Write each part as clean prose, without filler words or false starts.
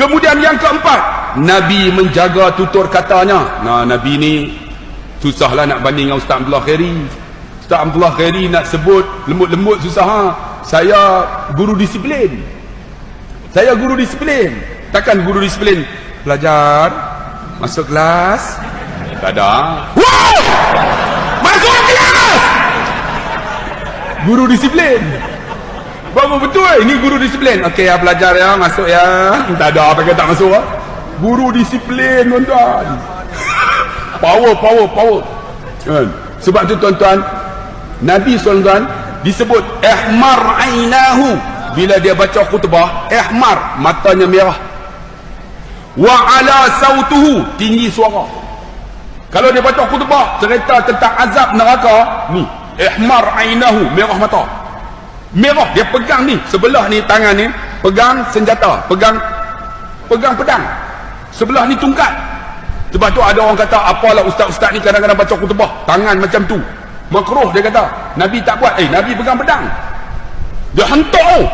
Kemudian yang keempat, Nabi menjaga tutur katanya. Nah, Nabi ni susahlah nak banding dengan Ustaz Abdullah Khairi. Ustaz Abdullah Khairi nak sebut lembut-lembut susah. Ha? Saya guru disiplin. Saya guru disiplin. Takkan guru disiplin belajar, masuk kelas, tak ada. Wow! Masuk kelas! Guru disiplin. Bagus betul ini guru disiplin. Okey ya, belajar ya, masuk ya. Tak ada apa kata tak masuk. Guru disiplin tuan-tuan. Power. Kan? Sebab tu tuan-tuan, Nabi SAW disebut ihmar ainahu. Bila dia baca khutbah, ihmar, matanya merah. Wa ala sautuhu, tinggi suara. Kalau dia baca khutbah cerita tentang azab neraka, ni ihmar ainahu, merah mata. Merah, dia pegang ni, sebelah ni tangan ni pegang senjata, pegang pedang, sebelah ni tungkat. Sebab tu ada orang kata, apalah ustaz-ustaz ni kadang-kadang baca khutbah tangan macam tu, makruh dia kata. Nabi tak buat. Nabi pegang pedang, dia hentak.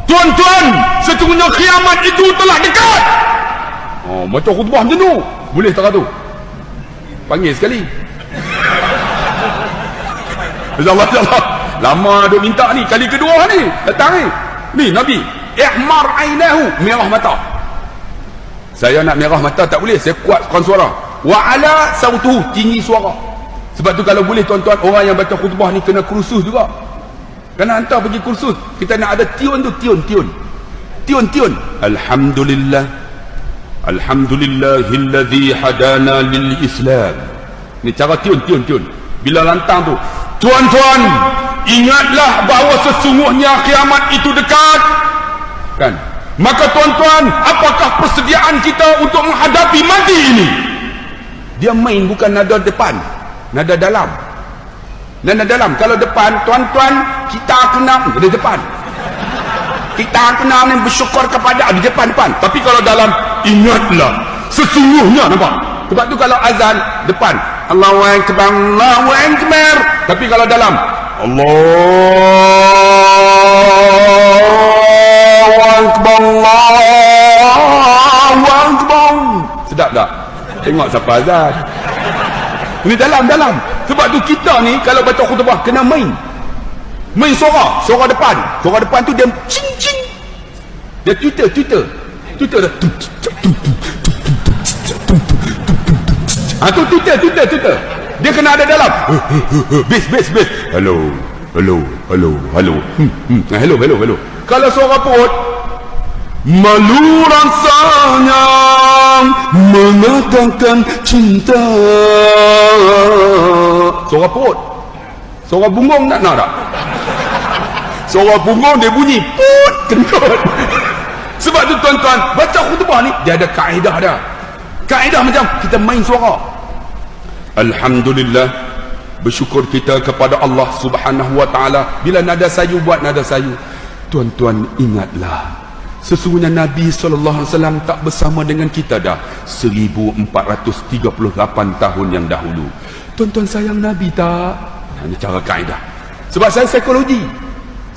Tuan-tuan, sesungguhnya kiamat itu telah dekat. Baca khutbah macam tu boleh tak tu? Panggil sekali. InsyaAllah. Lama duk minta ni, kali kedua ni datang ni. Ni Nabi ihmar ainahu, merah mata. Saya nak merah mata tak boleh, saya kuatkan suara. Wa ala sautuhu, tinggi suara. Sebab tu kalau boleh tuan-tuan, orang yang baca khutbah ni kena kursus juga. Kena hantar pergi kursus. Kita nak ada tiun tu, tiun. Alhamdulillahilladzi hadana lil Islam. Ni cara tiun. Bila lantang tu, tuan-tuan, ingatlah bahawa sesungguhnya kiamat itu dekat. Kan? Maka tuan-tuan, apakah persediaan kita untuk menghadapi mati ini? Dia main bukan nada depan, nada dalam. Nada dalam. Kalau depan, tuan-tuan, kita kena di depan. Kita kena bersyukur kepada di depan. Tapi kalau dalam, ingatlah sesungguhnya, nampak? Sebab tu kalau azan depan, Allahu Akbar, Allahu Akbar. Tapi kalau dalam, Allahu Akbar, Allahu Akbar. Sedap tak? Tengok siapa azan. Ini dalam. Sebab tu kita ni kalau baca khutbah kena main suara depan. Suara depan tu dia cing. Dia Twitter dah. Tu Twitter. Dia kena ada dalam. Bass. Hello. Hello. Kalau suara perut, malu rasanya mengatakan cinta. Suara perut. Suara bungong nak tak? Suara bungong dia bunyi put, kentut. Sebab tu tuan-tuan, baca khutbah ni dia ada kaedah dia. Kaedah macam kita main suara. Alhamdulillah, bersyukur kita kepada Allah Subhanahu wa taala. Bila nada sayu, buat nada sayu. Tuan-tuan, ingatlah sesungguhnya Nabi SAW tak bersama dengan kita dah 1438 tahun yang dahulu. Tuan-tuan sayang Nabi tak? Ini cara kaedah. Sebab saya psikologi,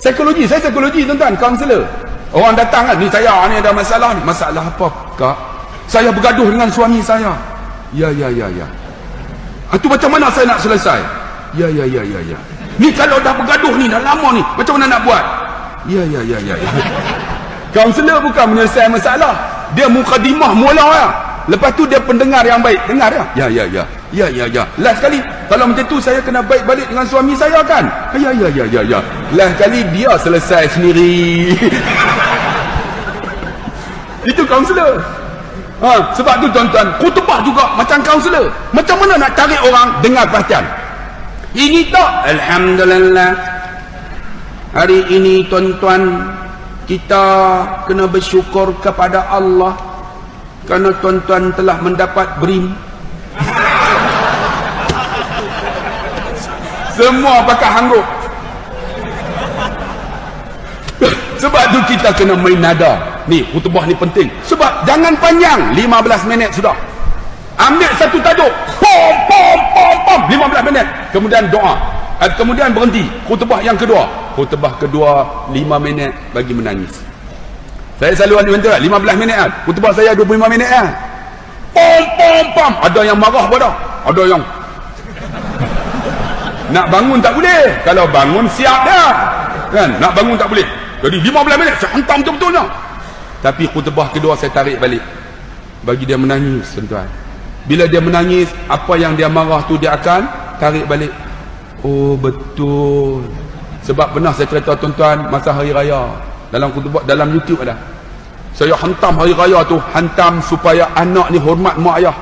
tuan-tuan, kaunselor. Orang datang kan, ni saya ni ada masalah ni. Masalah apa, Kak? Saya bergaduh dengan suami saya. Ya. Itu macam mana saya nak selesai? Ya. Ni kalau dah bergaduh ni, dah lama ni, macam mana nak buat? Ya. Kaunselor bukan menyelesaikan masalah. Dia mukadimah mula ya. Lepas tu dia pendengar yang baik. Dengar ya? Ya. Last kali, kalau macam tu saya kena baik balik dengan suami saya kan? Ya. Last kali dia selesai sendiri. Itu kaunselor. Sebab tu tuan-tuan, khutbah juga macam kaunselor. Macam mana nak tarik orang dengar perhatian? Ini tak? Alhamdulillah. Hari ini tuan-tuan, kita kena bersyukur kepada Allah kerana tuan-tuan telah mendapat BRIM. Semua pakai hanggup. Sebab tu kita kena main nada. Ni khutbah ni penting. Sebab jangan panjang, 15 minit sudah. Ambil satu tajuk, pom 15 minit. Kemudian doa. Kemudian berhenti. Khutbah yang kedua. Khutbah kedua 5 minit bagi menangis. Saya selalu ada mentera 15 minit kan. Khutbah saya 25 minit kan. Pom. Ada yang marah pada. Ada yang nak bangun tak boleh. Kalau bangun siap dah. Kan? Nak bangun tak boleh. Jadi 15 minit saya hantam betul-betulnya. Tapi khutbah kedua saya tarik balik. Bagi dia menangis, tuan-tuan. Bila dia menangis, apa yang dia marah tu dia akan tarik balik. Oh betul. Sebab pernah saya cerita tuan-tuan masa hari raya. Dalam khutbah, dalam YouTube ada. Saya hantam hari raya tu, hantam supaya anak ni hormat mak ayah.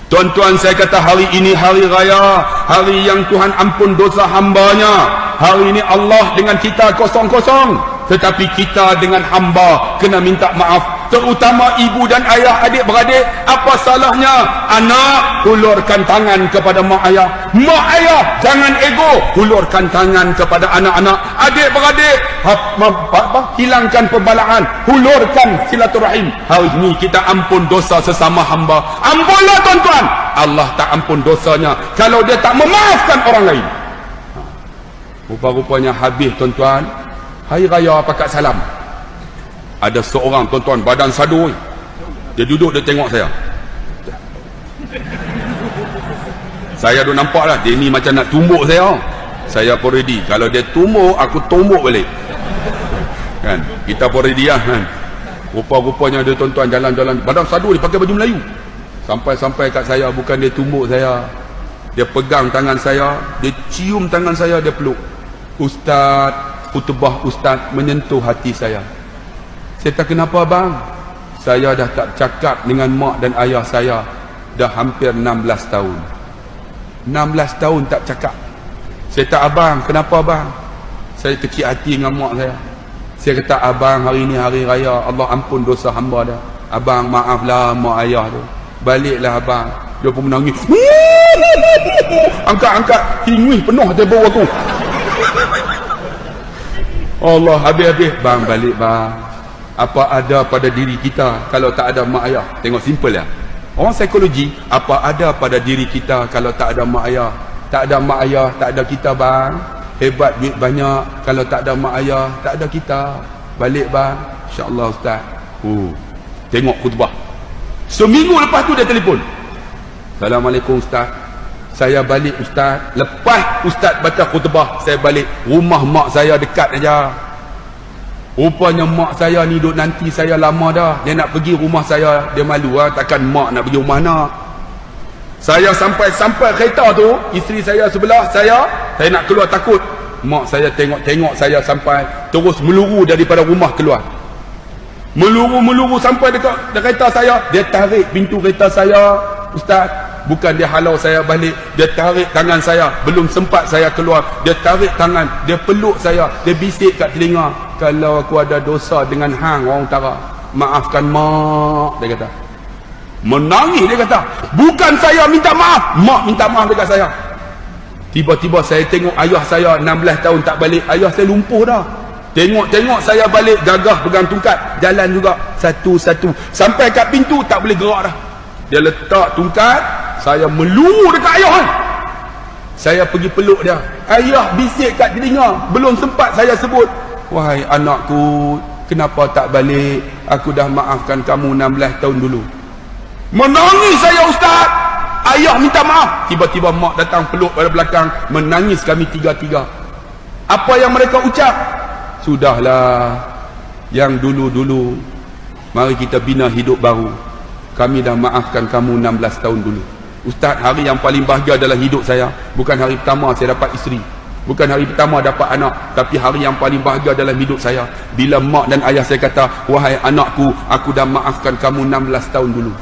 Tuan-tuan, saya kata hari ini hari raya, hari yang Tuhan ampun dosa hambanya. Hari ini Allah dengan kita kosong-kosong. Tetapi kita dengan hamba kena minta maaf. Terutama ibu dan ayah, adik-beradik. Apa salahnya anak hulurkan tangan kepada mak ayah? Mak ayah jangan ego, hulurkan tangan kepada anak-anak. Adik-beradik hilangkan pembalaan, hulurkan silaturahim. Hari ini kita ampun dosa sesama hamba. Ampunlah tuan-tuan. Allah tak ampun dosanya kalau dia tak memaafkan orang lain. Rupa-rupanya habis tuan-tuan. Hari raya pakat salam. Ada seorang tuan-tuan badan sadu. Dia duduk, dia tengok saya. Saya dah nampak lah, dia ni macam nak tumbuk saya. Saya pun ready. Kalau dia tumbuk, aku tumbuk balik. Kan? Kita pun ready lah kan. Rupa-rupanya dia tuan-tuan jalan-jalan. Badan sadu dia pakai baju Melayu. Sampai-sampai kat saya, bukan dia tumbuk saya. Dia pegang tangan saya, dia cium tangan saya, dia peluk. Ustaz, khutbah Ustaz menyentuh hati saya. Saya tak kenapa bang. Saya dah tak cakap dengan mak dan ayah saya dah hampir 16 tahun. 16 tahun tak cakap. Saya tak, abang, kenapa bang? Saya kecil hati dengan mak saya. Saya kata, abang, hari ni hari raya, Allah ampun dosa hamba dah. Abang, maaflah mak ayah tu. Baliklah abang. Dia pun menangis. Angkat-angkat hingwih penuh tebal aku. Allah, habis-habis. Bang, balik bang. Apa ada pada diri kita kalau tak ada mak ayah? Tengok simple ya. Orang psikologi, apa ada pada diri kita kalau tak ada mak ayah? Tak ada mak ayah, tak ada kita bang. Hebat, duit banyak. Kalau tak ada mak ayah, tak ada kita. Balik bang. InsyaAllah Ustaz. Tengok khutbah. Seminggu lepas tu dia telefon. Assalamualaikum Ustaz. Saya balik Ustaz. Lepas Ustaz baca khutbah, saya balik. Rumah mak saya dekat aja. Rupanya mak saya ni duduk nanti saya lama dah. Dia nak pergi rumah saya, dia malu lah. Takkan mak nak pergi rumah nak. Saya sampai kereta tu, isteri saya sebelah saya nak keluar takut. Mak saya tengok saya sampai, terus meluru daripada rumah keluar. Meluru sampai dekat kereta saya. Dia tarik pintu kereta saya. Ustaz, bukan dia halau saya balik, dia tarik tangan saya. Belum sempat saya keluar, dia tarik tangan, dia peluk saya, dia bisik kat telinga, kalau aku ada dosa dengan hang orang utara, maafkan mak. Dia kata, menangis. Dia kata, bukan saya minta maaf, mak minta maaf dekat saya. Tiba-tiba saya tengok ayah saya 16 tahun tak balik. Ayah saya lumpuh dah. Tengok saya balik, gagah pegang tungkat, jalan juga satu-satu sampai kat pintu, tak boleh gerak dah. Dia letak tungkat, saya meluru dekat ayah kan. Saya pergi peluk dia. Ayah bisik kat telinga. Belum sempat saya sebut, wahai anakku, kenapa tak balik? Aku dah maafkan kamu 16 tahun dulu. Menangis saya Ustaz. Ayah minta maaf. Tiba-tiba mak datang peluk pada belakang. Menangis kami tiga-tiga. Apa yang mereka ucap? Sudahlah, yang dulu-dulu, mari kita bina hidup baru. Kami dah maafkan kamu 16 tahun dulu. Ustaz, hari yang paling bahagia dalam hidup saya, bukan hari pertama saya dapat isteri, bukan hari pertama dapat anak, tapi hari yang paling bahagia dalam hidup saya, bila mak dan ayah saya kata, wahai anakku, aku dah maafkan kamu 16 tahun dulu.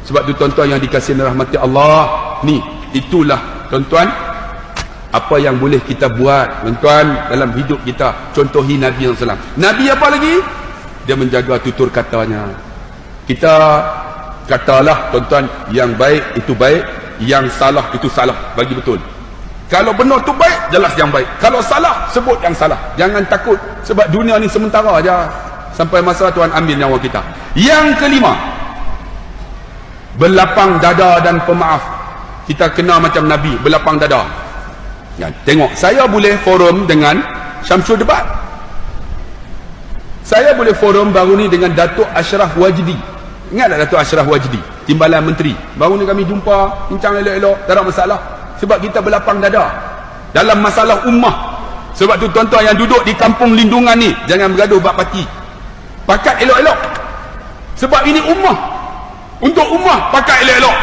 Sebab tu tuan-tuan yang dikasihi rahmati Allah, ni, itulah tuan-tuan, apa yang boleh kita buat tuan-tuan dalam hidup kita. Contohi Nabi SAW. Nabi apa lagi? Dia menjaga tutur katanya. Kita katalah tuan-tuan, yang baik itu baik, yang salah itu salah, bagi betul. Kalau benar tu baik, jelas yang baik. Kalau salah, sebut yang salah. Jangan takut, sebab dunia ni sementara aja, sampai masa Tuhan ambil nyawa kita. Yang kelima, berlapang dada dan pemaaf. Kita kena macam Nabi, berlapang dada. Ya, tengok, saya boleh forum dengan Syamsul Debat. Saya boleh forum baru ni dengan Datuk Ashraf Wajdi. Ingat tak Datuk Ashraf Wajdi, Timbalan Menteri? Baru ni kami jumpa, bincang elok-elok, tak ada masalah. Sebab kita berlapang dada dalam masalah ummah. Sebab tu tuan-tuan yang duduk di kampung lindungan ni, jangan bergaduh bab parti. Pakat elok-elok. Sebab ini ummah. Untuk ummah, pakat elok-elok.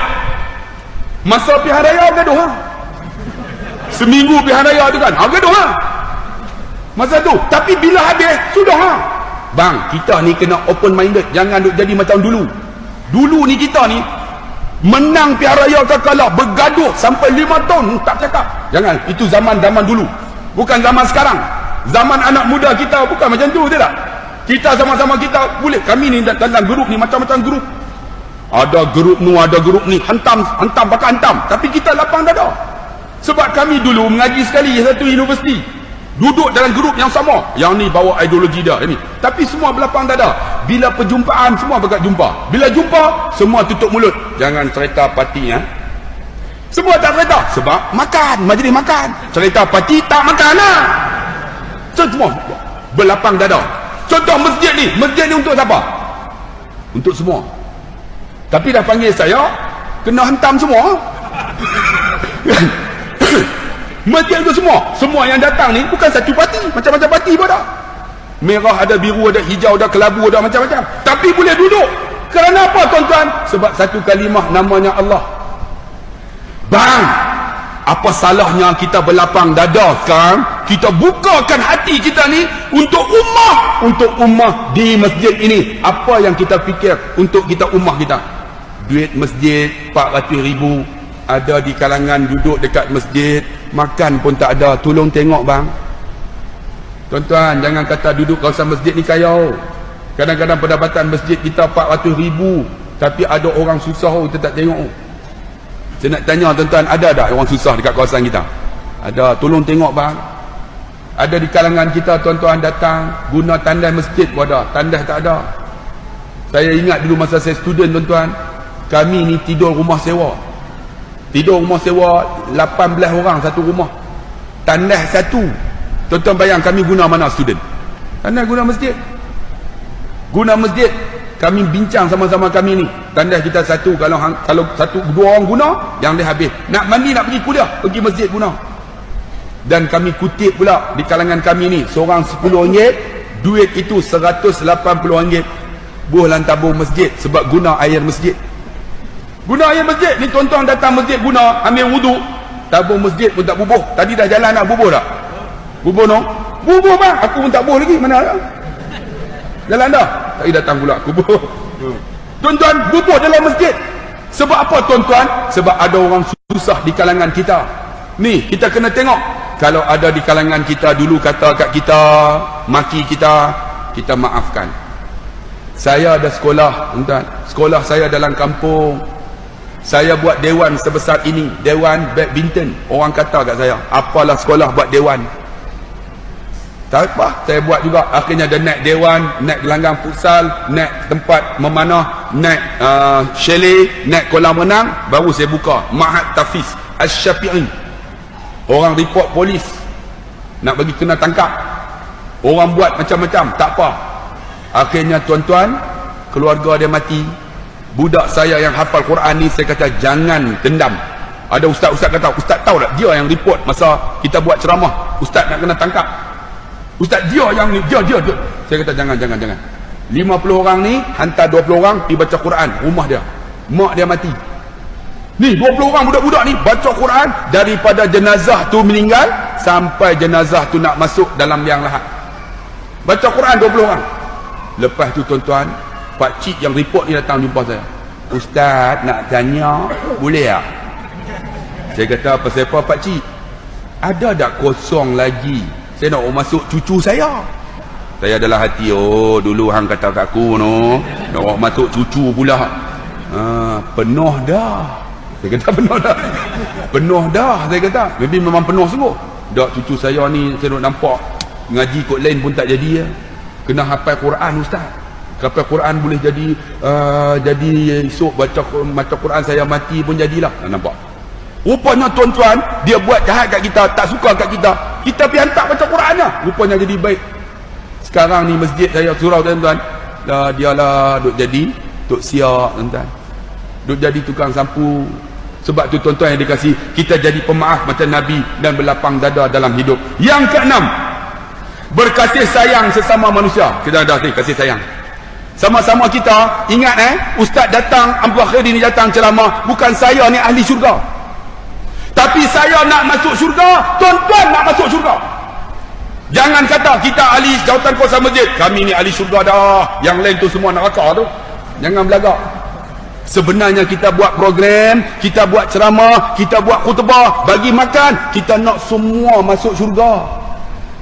Masa pilihan raya bergaduh ha? Seminggu pilihan raya tu kan, bergaduh ha? Masa tu. Tapi bila habis, sudah ha? Bang, kita ni kena open minded. Jangan duk jadi macam dulu. Dulu ni kita ni menang pilihan raya ke kalah, bergaduh sampai 5 tahun tak cakap. Jangan, itu zaman dulu. Bukan zaman sekarang. Zaman anak muda kita bukan macam tu, betul tak? Kita sama-sama kita boleh. Kami ni dalam grup ni macam-macam grup. Ada grup ni, ada grup ni. Hantam pakai hantam. Tapi kita lapang dada. Sebab kami dulu mengaji sekali satu universiti. Duduk dalam grup yang sama. Yang ni bawa ideologi dia. Ini. Tapi semua berlapang dada. Bila perjumpaan, semua berkat jumpa. Bila jumpa, semua tutup mulut. Jangan cerita parti ya. Semua tak cerita. Sebab makan. Majlis makan. Cerita parti tak makan lah. Semua berlapang dada. Contoh masjid ni. Masjid ni untuk siapa? Untuk semua. Tapi dah panggil saya, kena hantam semua. Masjid untuk semua. Semua yang datang ni bukan satu parti. Macam-macam parti pun ada. Merah ada, biru ada, hijau ada, kelabu ada, macam-macam. Tapi boleh duduk. Kerana apa tuan-tuan? Sebab satu kalimah namanya Allah. Bang, apa salahnya kita berlapang dada sekarang? Kita bukakan hati kita ni untuk ummah. Untuk ummah di masjid ini. Apa yang kita fikir untuk kita ummah kita? Duit masjid 400,000. Ada di kalangan duduk dekat masjid, makan pun tak ada. Tolong tengok bang. Tuan-tuan, jangan kata duduk kawasan masjid ni kaya. Kadang-kadang pendapatan masjid kita 400,000. Tapi ada orang susah, kita tak tengok. Saya nak tanya tuan-tuan, ada tak orang susah dekat kawasan kita? Ada, tolong tengok bang. Ada di kalangan kita tuan-tuan datang guna tandas masjid pun ada, tandas tak ada. Saya ingat dulu masa saya student tuan-tuan, kami ni tidur rumah sewa. Tidur rumah sewa 18 orang satu rumah. Tandas satu. Tuan-tuan bayang kami guna mana student? Tandas guna masjid. Guna masjid. Kami bincang sama-sama kami ni. Tandas kita satu, kalau satu dua orang guna, yang dia habis. Nak mandi, nak pergi kuliah, pergi masjid guna. Dan kami kutip pula di kalangan kami ni, seorang RM10, duit itu RM180. Buhlan tabung masjid sebab guna air masjid. Guna air masjid ni, tuan-tuan datang masjid guna, ambil wuduk, tabung masjid pun tak bubuh. Tadi dah jalan nak bubuh tak? Bubuh no? Bubuh bang, aku pun tak bubuh lagi, mana ada? Jalan dah. Tadi datang pula kubur. Tuan-tuan, bubuh dalam masjid. Sebab apa tuan-tuan? Sebab ada orang susah di kalangan kita. Ni, kita kena tengok. Kalau ada di kalangan kita dulu kata kat kita, maki kita, kita maafkan. Saya ada sekolah, tuan-tuan. Sekolah saya dalam kampung. Saya buat dewan sebesar ini, dewan badminton. Orang kata kat saya, apalah sekolah buat dewan? Tak apa, saya buat juga. Akhirnya ada naik dewan, naik gelanggang futsal, naik tempat memanah, naik chalet, naik kolam renang. Baru saya buka Ma'had Tafiz Asy-Syafi'i. Orang report polis, nak bagi kena tangkap. Orang buat macam-macam, tak apa. Akhirnya tuan-tuan, keluarga dia mati. Budak saya yang hafal Quran ni, saya kata jangan dendam. Ada ustaz-ustaz kata, ustaz tahu tak, dia yang report masa kita buat ceramah, ustaz nak kena tangkap. Ustaz dia yang ni, dia. Saya kata jangan. 50 orang ni, hantar 20 orang pergi baca Quran rumah dia. Mak dia mati. Ni 20 orang budak-budak ni baca Quran daripada jenazah tu meninggal sampai jenazah tu nak masuk dalam liang lahat. Baca Quran 20 orang. Lepas tu tuan-tuan, pak cik yang report ni datang jumpa saya. Ustaz nak tanya, boleh tak? Saya kata apa siapa pak cik? Ada tak kosong lagi? Saya nak masuk cucu saya. Saya adalah hati, oh dulu hang kata kat aku no, nak masuk cucu pula. Penuh dah. Saya kata penuh dah. Penuh dah, saya kata. Maybe memang penuh sungguh. Dak cucu saya ni saya nak nampak ngaji kot lain pun tak jadi ya. Kena hafal Quran ustaz. Hafal Quran boleh jadi esok baca Quran saya mati pun jadilah. Nampak. Rupanya tuan-tuan, dia buat jahat kat kita, tak suka kat kita. Kita pergi hantar baca Qurannya. Rupanya jadi baik. Sekarang ni masjid saya surau tuan-tuan, dialah duk jadi tok siap tuan-tuan, duk jadi tukang sapu. Sebab tu tuan-tuan yang dikasih, kita jadi pemaaf macam Nabi dan berlapang dada dalam hidup. Yang keenam, berkasih sayang sesama manusia. Kita dah kasih sayang sama-sama kita. Ingat ustaz datang, Abdul Khairi ni datang ceramah, bukan saya ni ahli syurga, tapi saya nak masuk syurga, tuan-tuan nak masuk syurga. Jangan kata kita ahli jawatan kuasa masjid, kami ni ahli syurga dah, yang lain tu semua neraka tu. Jangan belagak. Sebenarnya kita buat program, kita buat ceramah, kita buat khutbah, bagi makan, kita nak semua masuk syurga.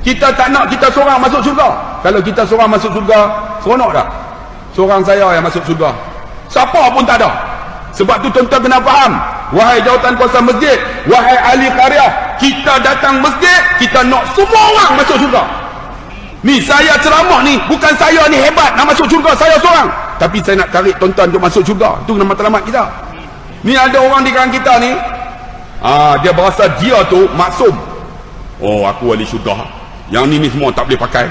Kita tak nak kita seorang masuk syurga. Kalau kita seorang masuk syurga, seronok tak? Seorang saya yang masuk syurga, siapa pun tak ada. Sebab tu tuan-tuan kena faham, wahai jawatan kuasa masjid, wahai ahli qaryah, kita datang masjid, kita nak semua orang masuk syurga. Ni saya ceramah ni, bukan saya ni hebat nak masuk syurga, saya seorang, tapi saya nak tarik tuan-tuan untuk masuk syurga. Itu nama matlamat kita. Ni ada orang di kalangan kita ni, dia berasa dia tu maksum. Oh, aku ahli syurga, yang ni semua tak boleh pakai.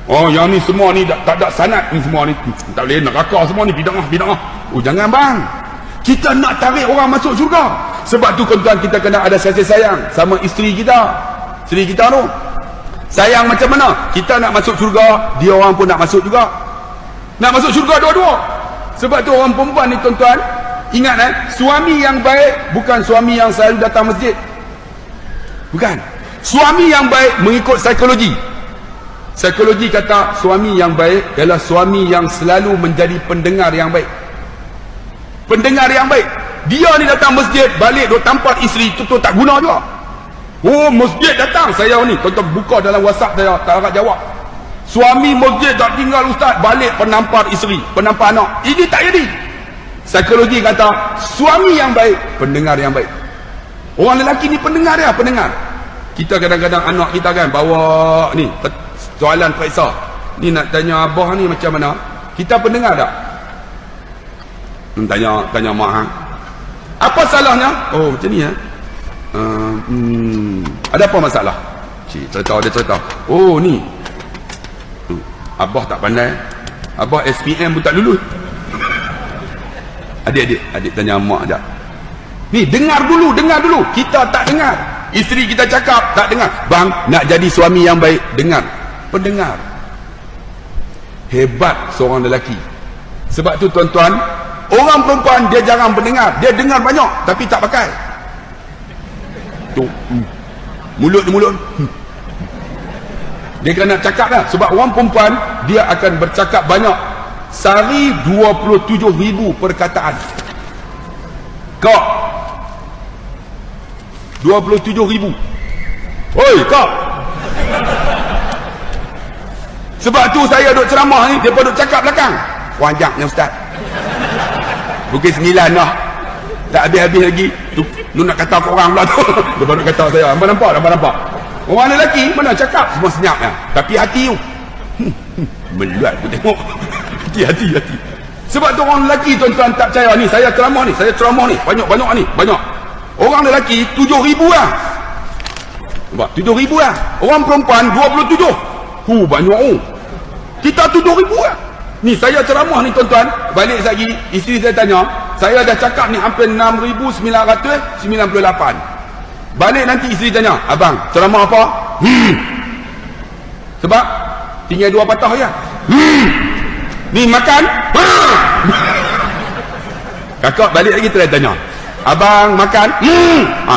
Oh, yang ni semua ni tak ada sanad, ni semua ni tak boleh, neraka semua ni, bid'ah. Oh, jangan bang, kita nak tarik orang masuk syurga. Sebab tu tuan-tuan, kita kena ada kasih sayang sama isteri kita. Isteri kita tu sayang macam mana? Kita nak masuk syurga, dia orang pun nak masuk juga, nak masuk syurga dua-dua. Sebab tu orang perempuan ni tuan-tuan, ingat suami yang baik bukan suami yang selalu datang masjid. Bukan. Suami yang baik mengikut psikologi. Psikologi kata suami yang baik ialah suami yang selalu menjadi pendengar yang baik. Pendengar yang baik. Dia ni datang masjid, balik duk tampak isteri tu tak guna juga. Oh, masjid datang, saya ni tuan-tuan buka dalam WhatsApp saya, tak agak jawab. Suami masjid tak tinggal ustaz, balik penampar isteri, penampar anak. Ini tak jadi. Psikologi kata suami yang baik, pendengar yang baik. Orang lelaki ni pendengar ya, pendengar. Kita kadang-kadang anak kita kan bawa ni soalan periksa, ni nak tanya abah ni macam mana, kita pendengar tak? Tanya mak, apa salahnya? Oh, macam ni ada apa masalah? Cerita, dia cerita. Oh, ni abah tak pandai, abah SPM pun tak lulus. Adik tanya mak sekejap. Ni dengar dulu. Kita tak dengar. Isteri kita cakap tak dengar. Bang, nak jadi suami yang baik, dengar. Pendengar. Hebat seorang lelaki. Sebab tu tuan-tuan, orang perempuan dia jarang pendengar, dia dengar banyak tapi tak pakai. Tu mulut. Dia kena cakap lah. Sebab orang perempuan dia akan bercakap banyak. Sehari 27,000 perkataan. Kak 27,000. Oi kak. Sebab tu saya duk ceramah ni, dia pun duk cakap belakang. Panjangnya ustaz. Pukul 9 dah, tak habis-habis lagi tu, lu nak kata korang pula tu. Dia baru kata saya, abang nampak orang lelaki mana cakap semua senyap ya, tapi hati tu meluat aku tengok. hati Sebab tu orang lelaki tuan-tuan tak percaya ni, saya ceramah ni banyak orang lelaki 7,000 lah. Nampak 7,000 lah. Orang perempuan 27. Banyak kita 7,000 lah. Ni saya ceramah ni tuan-tuan, balik lagi isteri saya tanya, saya dah cakap ni hampir 6,998. Balik nanti isteri tanya, abang ceramah apa? Sebab tinggal 2 patah je. Ni makan. Kakak balik lagi terus tanya, abang makan?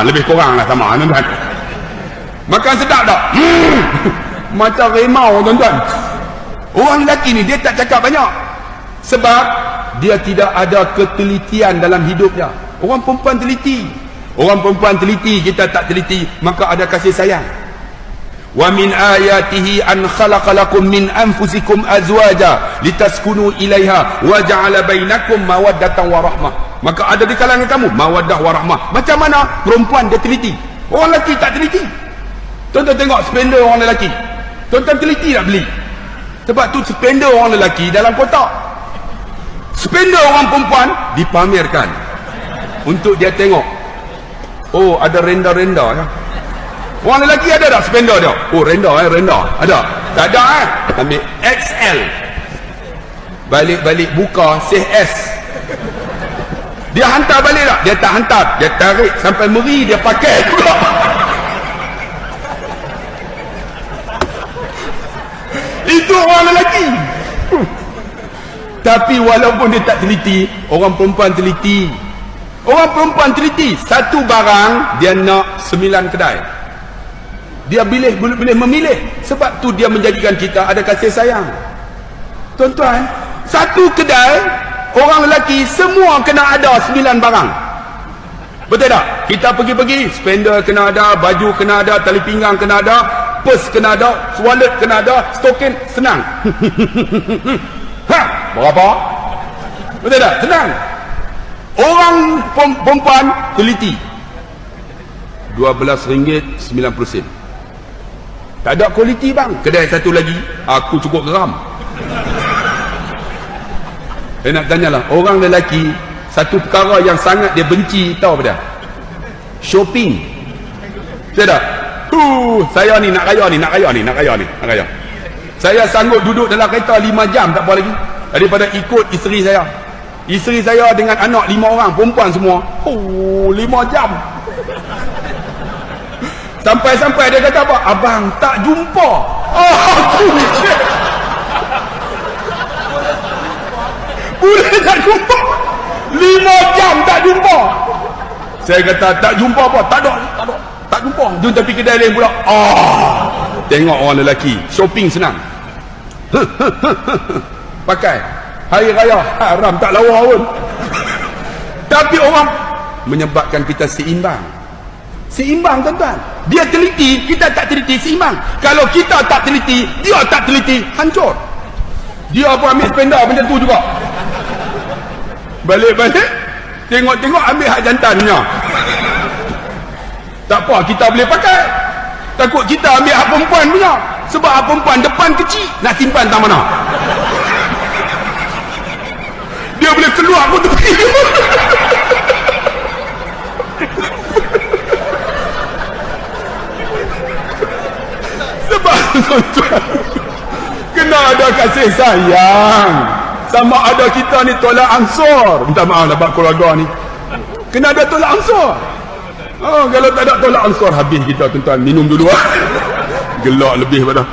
Lebih kurang lah sama tuan-tuan. Makan sedap tak? Macam remau tuan-tuan. Orang lelaki ni dia tak cakap banyak sebab dia tidak ada ketelitian dalam hidupnya. Orang perempuan teliti. Orang perempuan teliti, kita tak teliti, maka ada kasih sayang. Wa min ayatihi an khalaqa lakum min anfusikum azwaja litaskunu ilaiha wa ja'ala bainakum mawaddatan wa rahmah. Maka ada di kalangan kamu mawaddah wa rahmah. Macam mana perempuan dia teliti, orang lelaki tak teliti. Tuan-tuan tengok spender orang lelaki, tuan-tuan teliti nak beli. Sebab tu spender orang lelaki dalam kotak, spender orang perempuan dipamerkan untuk dia tengok. Oh, ada renda-renda ya. Orang lelaki ada tak spender dia? Oh, renda ada. Tak ada ambil XL. Balik-balik buka CS. Dia hantar balik tak? Dia tak hantar. Dia tarik sampai meri, dia pakai pula. Itu orang lelaki. Tapi walaupun dia tak teliti, orang perempuan teliti. Orang perempuan teliti. Satu barang dia nak 9 kedai. Dia boleh memilih. Sebab tu dia menjadikan kita ada kasih sayang. Tuan-tuan, satu kedai orang lelaki semua kena ada 9 barang. Betul tak? Kita pergi-pergi, spender kena ada, baju kena ada, tali pinggang kena ada, purse kena ada, wallet kena ada, stokin senang. Berapa? Betul tak? Senang. Orang perempuan teliti. RM12.90. Tak ada kualiti bang. Kedai satu lagi, aku cukup geram. Saya nak tanyalah, orang lelaki satu perkara yang sangat dia benci, tahu apa dia? Shopping. Betul tak? Saya ni nak raya. Saya sanggup duduk dalam kereta 5 jam tak apa lagi daripada ikut isteri saya. Isteri saya dengan anak 5 orang, perempuan semua. 5 jam. Sampai-sampai dia kata apa? Abang tak jumpa. Boleh tak jumpa? 5 jam tak jumpa. Saya kata tak jumpa apa? Tak jumpa. Jom tapi kedai lain pula. Tengok orang lelaki shopping senang. Pakai hari raya haram tak lawa pun. Tapi orang menyebabkan kita seimbang. Seimbang tuan-tuan. Dia teliti, kita tak teliti, seimbang. Kalau kita tak teliti, dia tak teliti, hancur. Dia apa ambil spender macam tu juga. Balik-balik tengok-tengok ambil hak jantan punya. Tak apa, kita boleh pakai. Takut kita ambil hak perempuan punya. Sebab hak perempuan depan kecil, nak simpan tak mana. Dia boleh keluar pun tepi. Sebab tuan-tuan, kena ada kasih sayang. Sama ada kita ni tolak ansur. Minta maaf lah bab keluarga ni. Kena ada tolak ansur. Kalau tak ada tolak ansur, habis kita tuan-tuan. Minum dulu. Gelak lebih pada.